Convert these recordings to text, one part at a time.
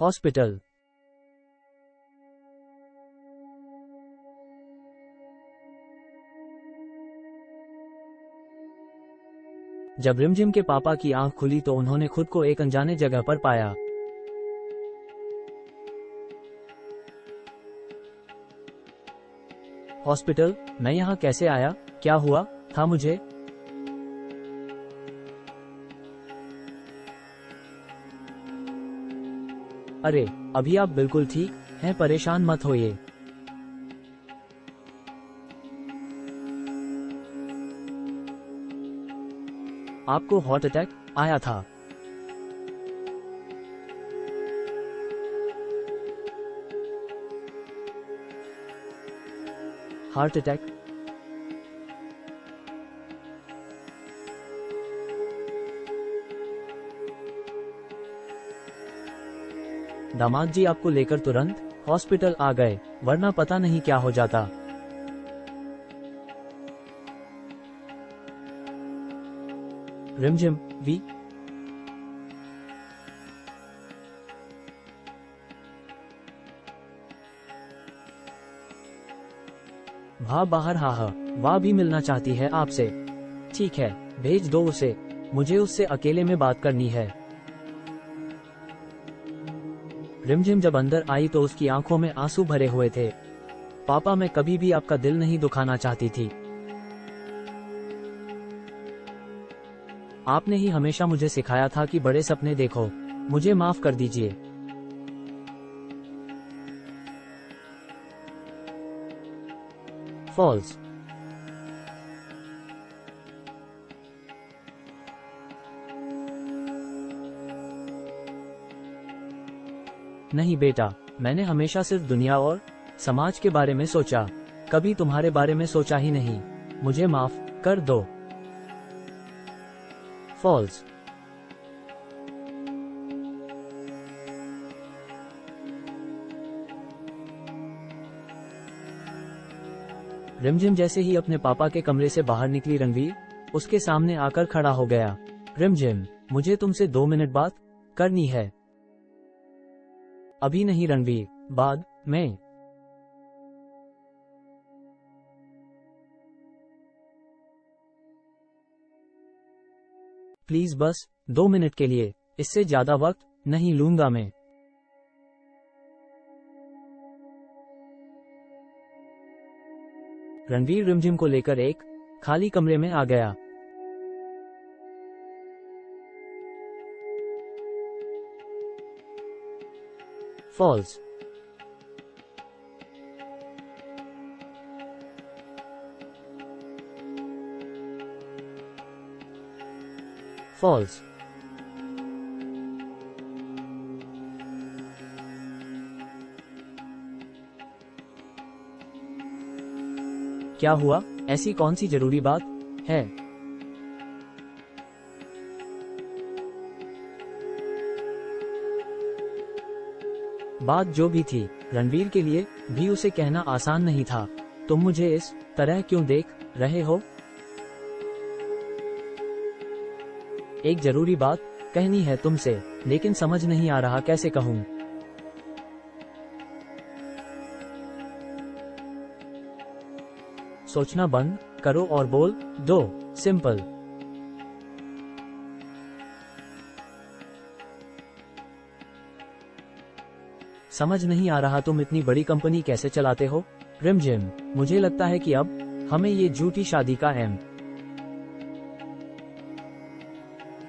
Hospital. जब रिमझिम के पापा की आंख खुली तो उन्होंने खुद को एक अनजाने जगह पर पाया। हॉस्पिटल? मैं यहाँ कैसे आया? क्या हुआ था मुझे? अरे, अभी आप बिल्कुल ठीक हैं, परेशान मत होइए। आपको हार्ट अटैक आया था। Heart attack? दामाद जी आपको लेकर तुरंत हॉस्पिटल आ गए, वरना पता नहीं क्या हो जाता। रिमझिम वी वाह बाहर, हा वाह भी मिलना चाहती है आपसे। ठीक है, भेज दो उसे, मुझे उससे अकेले में बात करनी है। रिमझिम जब अंदर आई तो उसकी आंखों में आंसू भरे हुए थे। पापा, मैं कभी भी आपका दिल नहीं दुखाना चाहती थी। आपने ही हमेशा मुझे सिखाया था कि बड़े सपने देखो। मुझे माफ कर दीजिए। फॉल्स। नहीं बेटा, मैंने हमेशा सिर्फ दुनिया और समाज के बारे में सोचा, कभी तुम्हारे बारे में सोचा ही नहीं। मुझे माफ कर दो। फॉल्स। रिमझिम जैसे ही अपने पापा के कमरे से बाहर निकली, रणवीर उसके सामने आकर खड़ा हो गया। रिमझिम, मुझे तुमसे 2 मिनट बात करनी है। अभी नहीं रणवीर, बाद में। प्लीज बस 2 मिनट के लिए, इससे ज्यादा वक्त नहीं लूंगा मैं। रणवीर रिमझिम को लेकर एक खाली कमरे में आ गया। फॉल्स। फॉल्स। क्या हुआ? ऐसी कौन सी जरूरी बात है? बात जो भी थी, रणवीर के लिए भी उसे कहना आसान नहीं था। तुम मुझे इस तरह क्यों देख रहे हो? एक जरूरी बात कहनी है तुमसे, लेकिन समझ नहीं आ रहा कैसे कहूं। सोचना बंद करो और बोल दो, सिंपल। समझ नहीं आ रहा तुम इतनी बड़ी कंपनी कैसे चलाते हो? रिमझिम, मुझे लगता है कि अब हमें ये झूठी शादी का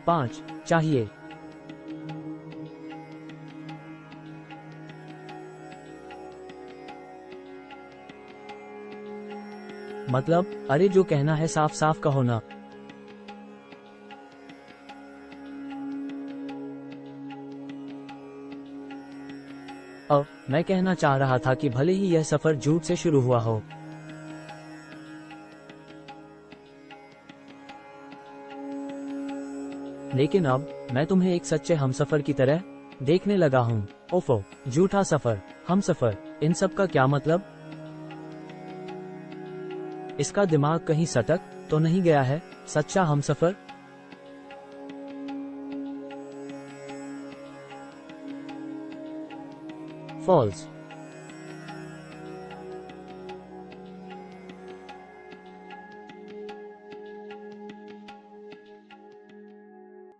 M5 चाहिए। मतलब? अरे जो कहना है साफ साफ कहो ना। मैं कहना चाह रहा था कि भले ही यह सफर झूठ से शुरू हुआ हो, लेकिन अब मैं तुम्हें एक सच्चे हमसफर की तरह देखने लगा हूँ। ओफो, झूठा सफर, हमसफर, इन सब का क्या मतलब? इसका दिमाग कहीं सटक तो नहीं गया है? सच्चा हमसफर? फॉल्स।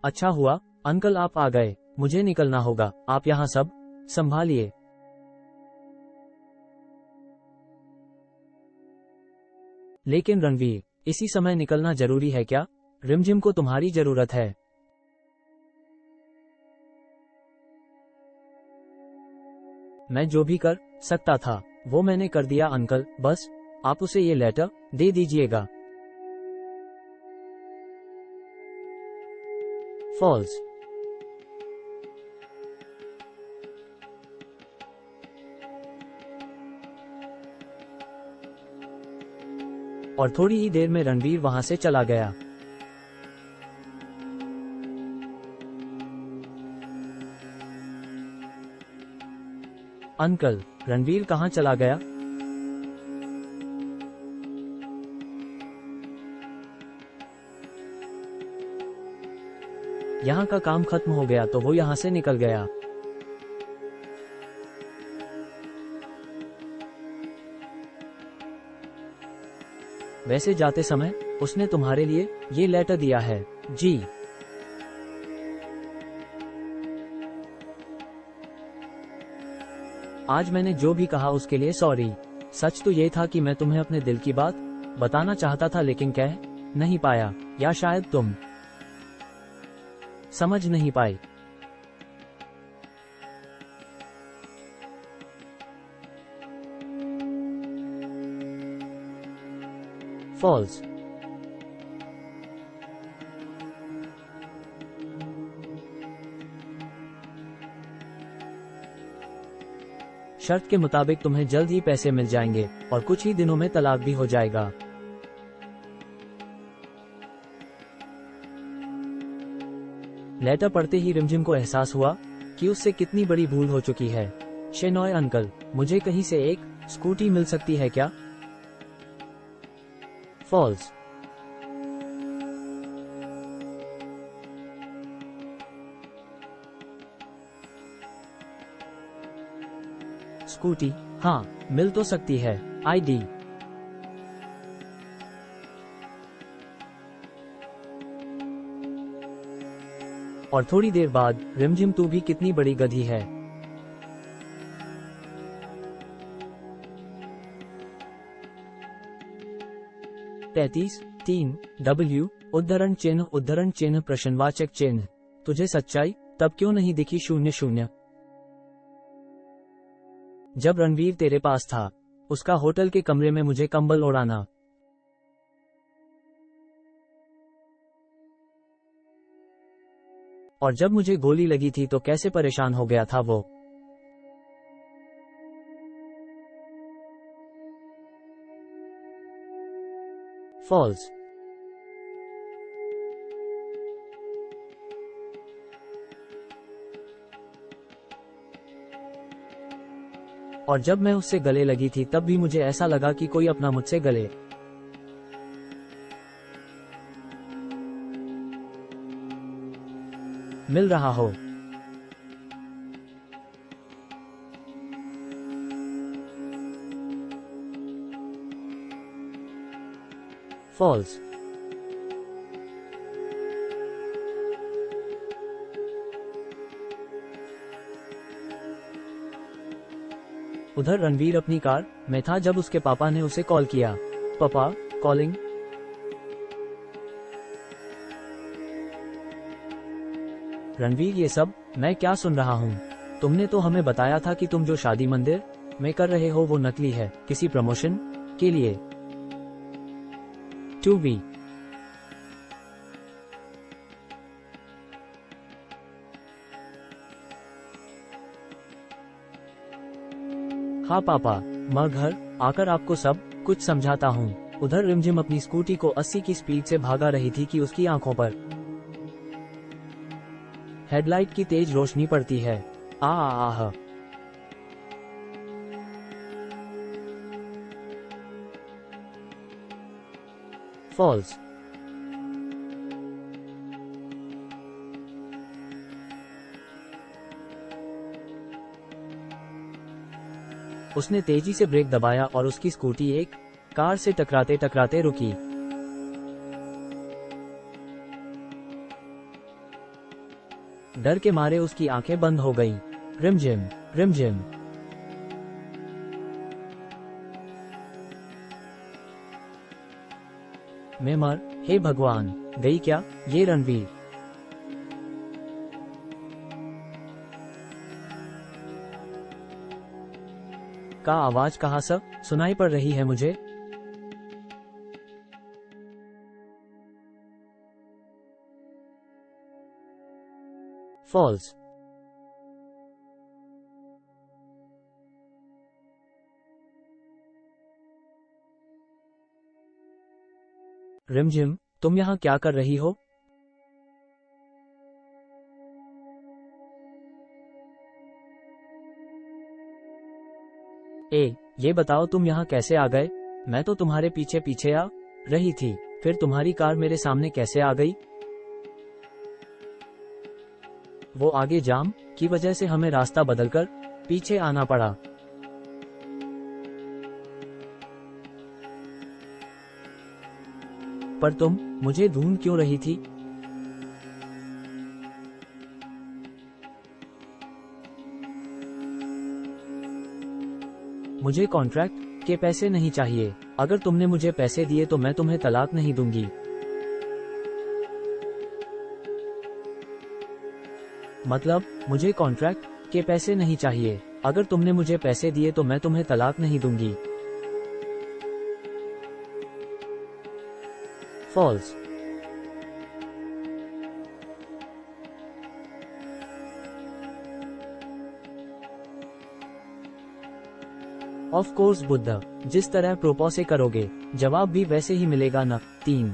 अच्छा हुआ अंकल आप आ गए, मुझे निकलना होगा, आप यहाँ सब संभालिए। लेकिन रणवीर, इसी समय निकलना जरूरी है क्या? रिमझिम को तुम्हारी जरूरत है। मैं जो भी कर सकता था वो मैंने कर दिया अंकल, बस आप उसे ये लेटर दे दीजिएगा। फॉल्स। और थोड़ी ही देर में रणवीर वहां से चला गया। अंकल, रणवीर कहाँ चला गया? यहाँ का काम खत्म हो गया तो वो यहाँ से निकल गया। वैसे जाते समय उसने तुम्हारे लिए ये लेटर दिया है। जी। आज मैंने जो भी कहा उसके लिए सॉरी। सच तो ये था कि मैं तुम्हें अपने दिल की बात बताना चाहता था लेकिन कह नहीं पाया, या शायद तुम समझ नहीं पाई। फॉल्स। शर्त के मुताबिक तुम्हें जल्द ही पैसे मिल जाएंगे और कुछ ही दिनों में तलाक भी हो जाएगा। लेटर पढ़ते ही रिमझिम को एहसास हुआ कि उससे कितनी बड़ी भूल हो चुकी है। शेनॉय अंकल, मुझे कहीं से एक स्कूटी मिल सकती है क्या? फॉल्स। स्कूटी? हाँ, मिल तो सकती है। आईडी? और थोड़ी देर बाद रिमझिम, तू भी कितनी बड़ी गधी है। तैतीस 3 W उद्धरण चिन्ह प्रश्नवाचक चिन्ह। तुझे सच्चाई तब क्यों नहीं दिखी? 00। जब रणवीर तेरे पास था, उसका होटल के कमरे में मुझे कंबल ओढ़ाना। और जब मुझे गोली लगी थी तो कैसे परेशान हो गया था वो। फॉल्स। और जब मैं उससे गले लगी थी तब भी मुझे ऐसा लगा कि कोई अपना मुझसे गले मिल रहा हो। फॉल्स। उधर रणवीर अपनी कार में था जब उसके पापा ने उसे कॉल किया। पापा कॉलिंग। रणवीर, ये सब मैं क्या सुन रहा हूँ? तुमने तो हमें बताया था कि तुम जो शादी मंदिर में कर रहे हो वो नकली है, किसी प्रमोशन के लिए। 2B। हाँ पापा, मैं घर आकर आपको सब कुछ समझाता हूँ। उधर रिमझिम अपनी स्कूटी को 80 की स्पीड से भागा रही थी कि उसकी आंखों पर हेडलाइट की तेज रोशनी पड़ती है। आह। फॉल्स। उसने तेजी से ब्रेक दबाया और उसकी स्कूटी एक कार से टकराते टकराते रुकी। डर के मारे उसकी आंखें बंद हो गईं। रिमझिम रिमझिम। मैं मर, हे भगवान, गई क्या ये रणवीर? का आवाज कहाँ सब सुनाई पड़ रही है मुझे? फॉल्स। रिमझिम, तुम यहाँ क्या कर रही हो? ये बताओ तुम यहाँ कैसे आ गए? मैं तो तुम्हारे पीछे पीछे आ रही थी, फिर तुम्हारी कार मेरे सामने कैसे आ गई? वो आगे जाम की वजह से हमें रास्ता बदलकर पीछे आना पड़ा। पर तुम मुझे ढूंढ क्यों रही थी? मुझे कॉन्ट्रैक्ट के पैसे नहीं चाहिए। अगर तुमने मुझे पैसे दिए तो मैं तुम्हें तलाक नहीं दूंगी। मतलब, मुझे कॉन्ट्रैक्ट के पैसे नहीं चाहिए। अगर तुमने मुझे पैसे दिए तो मैं तुम्हें तलाक नहीं दूंगी। फॉल्स। ऑफ कोर्स बुद्ध, जिस तरह प्रोपोज से करोगे, जवाब भी वैसे ही मिलेगा ना। 3।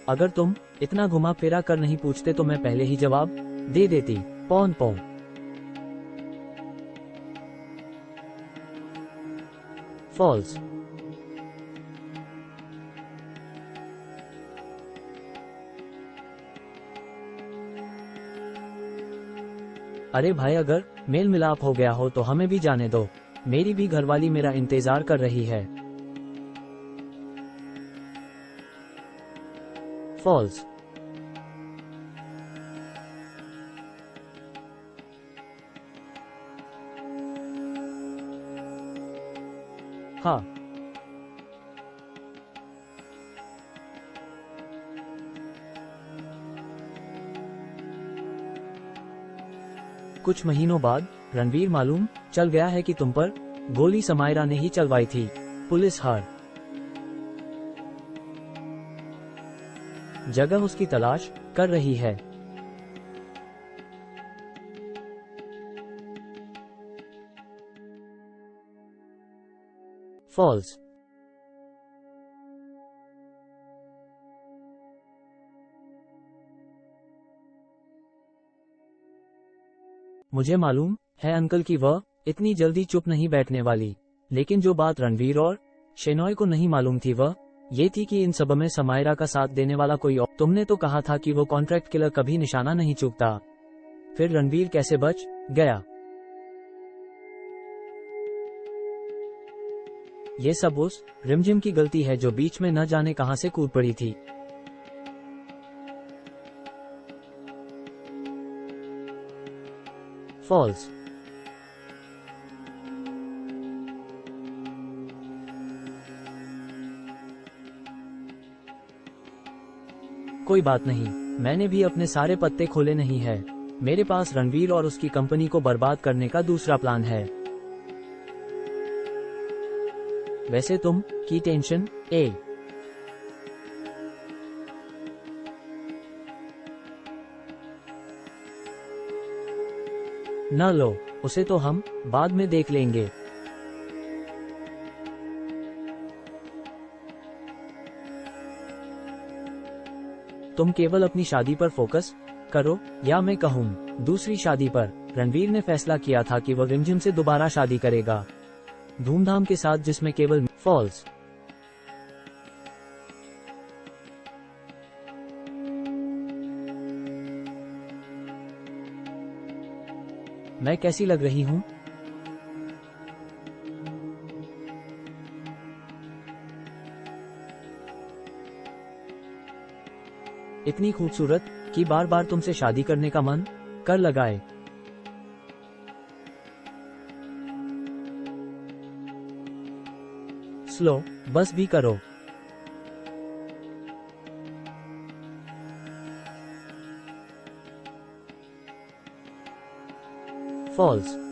अगर तुम इतना घुमा फिरा कर नहीं पूछते तो मैं पहले ही जवाब दे देती। पौन पौ। फॉल्स। अरे भाई, अगर मेल मिलाप हो गया हो तो हमें भी जाने दो। मेरी भी घरवाली मेरा इंतजार कर रही है। फॉल्स। हाँ। कुछ महीनों बाद रणवीर मालूम चल गया है कि तुम पर गोली समायरा ने ही चलवाई थी। पुलिस हर जगह उसकी तलाश कर रही है। फॉल्स। मुझे मालूम है अंकल कि वह इतनी जल्दी चुप नहीं बैठने वाली, लेकिन जो बात रणवीर और शेनॉय को नहीं मालूम थी वह ये थी कि इन सब में समायरा का साथ देने वाला कोई और। तुमने तो कहा था कि वो कॉन्ट्रैक्ट किलर कभी निशाना नहीं चूकता, फिर रणवीर कैसे बच गया? ये सब उस रिमझिम की गलती है जो बीच में न जाने कहां से कूद पड़ी थी। फॉल्स। कोई बात नहीं, मैंने भी अपने सारे पत्ते खोले नहीं है। मेरे पास रणवीर और उसकी कंपनी को बर्बाद करने का दूसरा प्लान है। वैसे तुम की टेंशन न लो, उसे तो हम बाद में देख लेंगे। तुम केवल अपनी शादी पर फोकस करो, या मैं कहूँ दूसरी शादी पर। रणवीर ने फैसला किया था कि वह रिमझिम से दोबारा शादी करेगा, धूमधाम के साथ, जिसमें केवल फॉल्स। मैं कैसी लग रही हूँ? इतनी खूबसूरत कि बार बार तुमसे शादी करने का मन कर लगाए। स्लो, बस भी करो। फॉल्स।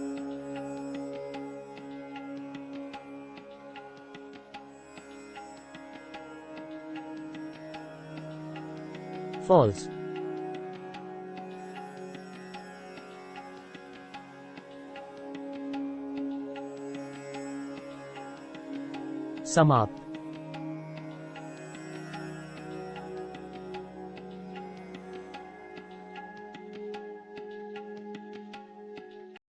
फॉल्स। समाप्त।